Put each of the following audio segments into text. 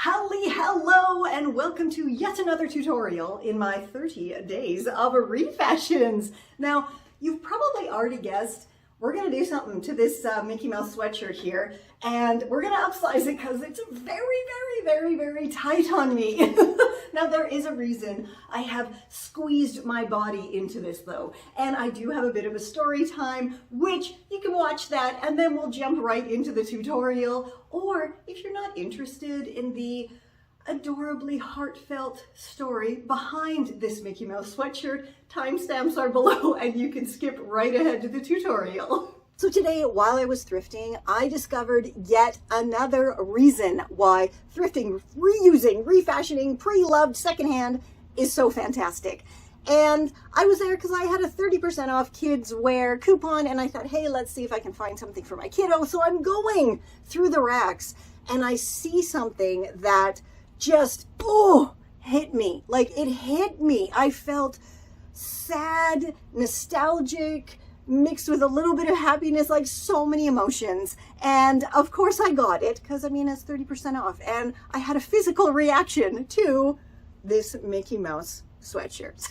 Hello and welcome to yet another tutorial in my 30 days of refashions. Now, you've probably already guessed we're going to do something to this Mickey Mouse sweatshirt here, and we're going to upsize it because it's very tight on me. Now, there is a reason I have squeezed my body into this though, and I do have a bit of a story time, which you can watch that and then we'll jump right into the tutorial. Or if you're not interested in the adorably heartfelt story behind this Mickey Mouse sweatshirt, timestamps are below and you can skip right ahead to the tutorial. So today, while I was thrifting, I discovered yet another reason why thrifting, reusing, refashioning, pre-loved secondhand is so fantastic. And I was there because I had a 30% off kids wear coupon, and I thought, hey, let's see if I can find something for my kiddo. So I'm going through the racks and I see something that just, hit me. Like, it hit me. I felt sad, nostalgic, mixed with a little bit of happiness, like so many emotions. And of course I got it because, I mean, it's 30% off. And I had a physical reaction to this Mickey Mouse sweatshirt.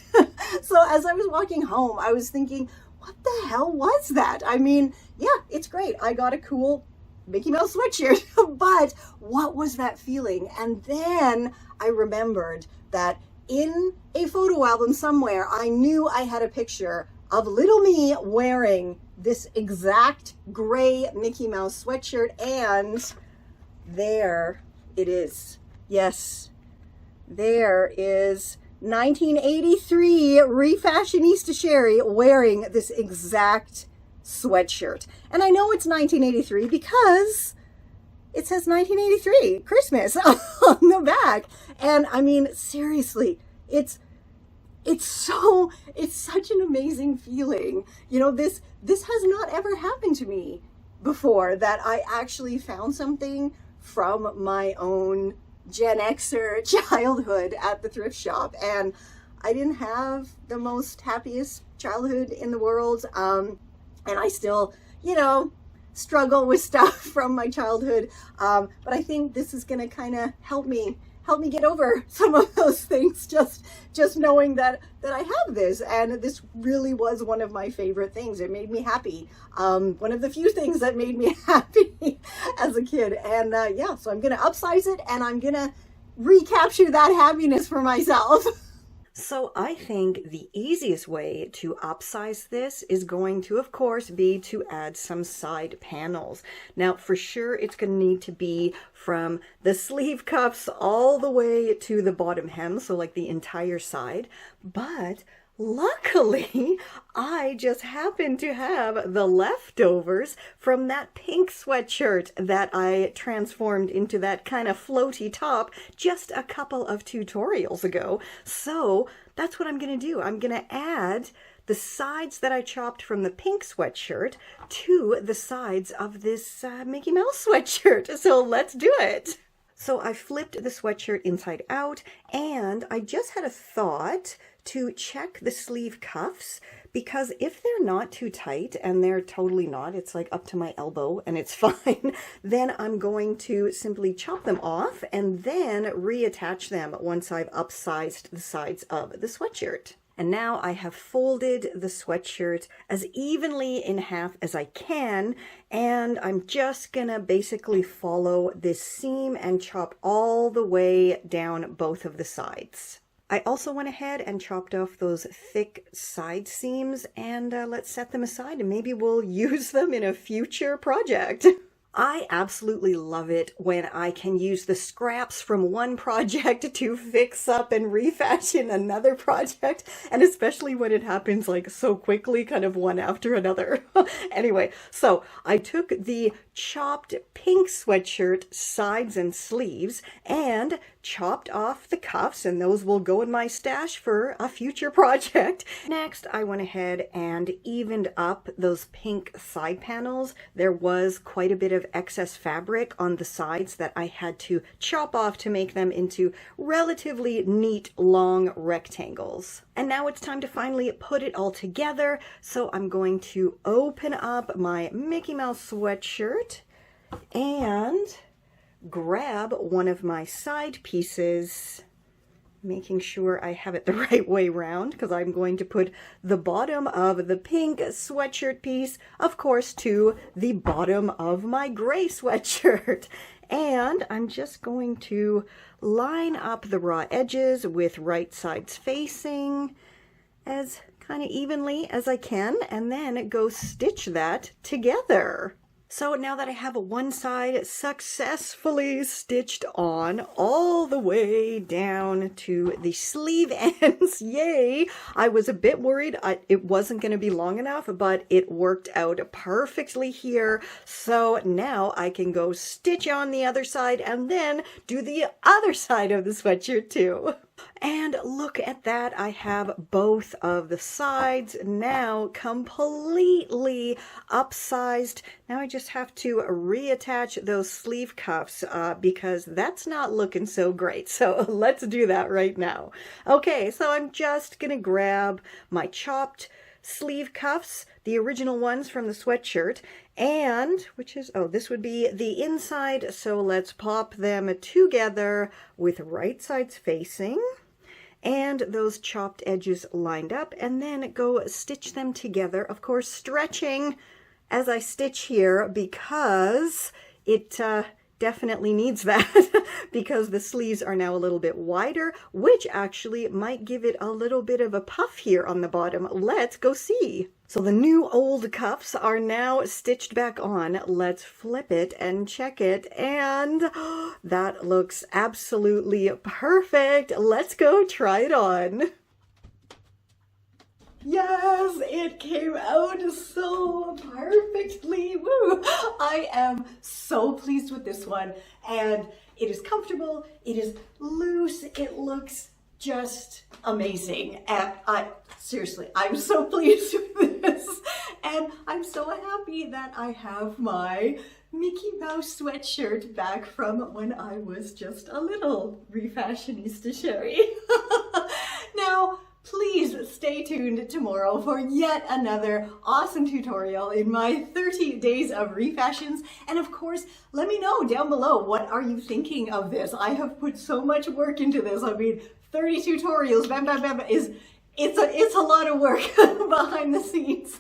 So as I was walking home, I was thinking, what the hell was that? I mean, yeah, it's great. I got a cool Mickey Mouse sweatshirt, but what was that feeling? And then I remembered that in a photo album somewhere, I knew I had a picture of little me wearing this exact gray Mickey Mouse sweatshirt, and there it is. Yes, there is 1983 Refashionista Sherry wearing this exact sweatshirt. And I know it's 1983 because it says 1983 Christmas on the back. And I mean, seriously, it's such an amazing feeling. You know, this has not ever happened to me before, that I actually found something from my own Gen Xer childhood at the thrift shop. And I didn't have the most happiest childhood in the world. And I still, you know, struggle with stuff from my childhood. But I think this is going to kind of help me get over some of those things, just knowing that I have this. And this really was one of my favorite things. It made me happy. One of the few things that made me happy as a kid. And yeah, so I'm going to upsize it and I'm going to recapture that happiness for myself. So I think the easiest way to upsize this is going to, of course, be to add some side panels. Now, for sure, it's going to need to be from the sleeve cuffs all the way to the bottom hem, so like the entire side. But luckily, I just happen to have the leftovers from that pink sweatshirt that I transformed into that kind of floaty top just a couple of tutorials ago. So that's what I'm going to do. I'm going to add the sides that I chopped from the pink sweatshirt to the sides of this Mickey Mouse sweatshirt. So let's do it. So I flipped the sweatshirt inside out, and I just had a thought to check the sleeve cuffs, because if they're not too tight, and they're totally not, it's like up to my elbow and it's fine, then I'm going to simply chop them off and then reattach them once I've upsized the sides of the sweatshirt. And now I have folded the sweatshirt as evenly in half as I can, and I'm just gonna basically follow this seam and chop all the way down both of the sides. I also went ahead and chopped off those thick side seams, and let's set them aside and maybe we'll use them in a future project. I absolutely love it when I can use the scraps from one project to fix up and refashion another project, and especially when it happens like so quickly, kind of one after another. Anyway, so I took the chopped pink sweatshirt sides and sleeves and chopped off the cuffs, and those will go in my stash for a future project. Next, I went ahead and evened up those pink side panels. There was quite a bit of excess fabric on the sides that I had to chop off to make them into relatively neat long rectangles. And now it's time to finally put it all together. So I'm going to open up my Mickey Mouse sweatshirt and grab one of my side pieces, making sure I have it the right way round, because I'm going to put the bottom of the pink sweatshirt piece, of course, to the bottom of my gray sweatshirt. And I'm just going to line up the raw edges with right sides facing as kind of evenly as I can, and then go stitch that together. So now that I have one side successfully stitched on all the way down to the sleeve ends, yay! I was a bit worried it wasn't going to be long enough, but it worked out perfectly here. So now I can go stitch on the other side and then do the other side of the sweatshirt too. And look at that, I have both of the sides now completely upsized. Now I just have to reattach those sleeve cuffs because that's not looking so great. So let's do that right now. Okay, so I'm just gonna grab my chopped sleeve cuffs, the original ones from the sweatshirt, and which is, oh, this would be the inside, so let's pop them together with right sides facing and those chopped edges lined up, and then go stitch them together, of course stretching as I stitch here because it definitely needs that because the sleeves are now a little bit wider, which actually might give it a little bit of a puff here on the bottom. Let's go see. So the new old cuffs are now stitched back on. Let's flip it and check it, and that looks absolutely perfect. Let's go try it on. Yes, it came out so perfectly. Woo! I am so pleased with this one, and it is comfortable, it is loose, it looks just amazing, and seriously, I'm so pleased with this, and I'm so happy that I have my Mickey Mouse sweatshirt back from when I was just a little refashionista Sherry. Now, please stay tuned tomorrow for yet another awesome tutorial in my 30 days of refashions. And of course, let me know down below, what are you thinking of this? I have put so much work into this. I mean, 30 tutorials, bam, bam, bam, it's a lot of work behind the scenes.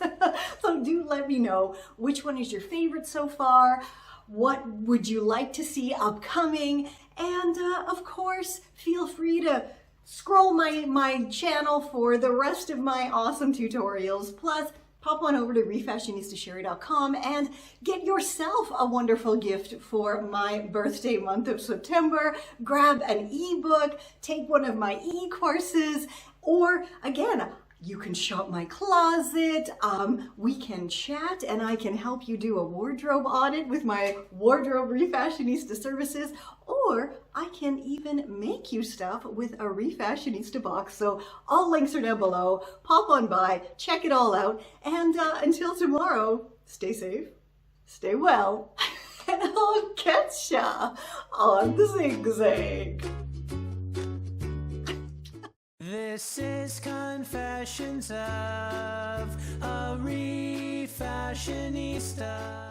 So do let me know which one is your favorite so far. What would you like to see upcoming? And of course, feel free to scroll my channel for the rest of my awesome tutorials. Plus, pop on over to refashionistasherry.com and get yourself a wonderful gift for my birthday month of September. Grab an ebook, take one of my e-courses, or again, you can shop my closet, we can chat, and I can help you do a wardrobe audit with my wardrobe refashionista services, or I can even make you stuff with a refashionista box. So all links are down below. Pop on by, check it all out, and until tomorrow, stay safe, stay well, and I'll catch ya on the zigzag. This is Confessions of a Refashionista.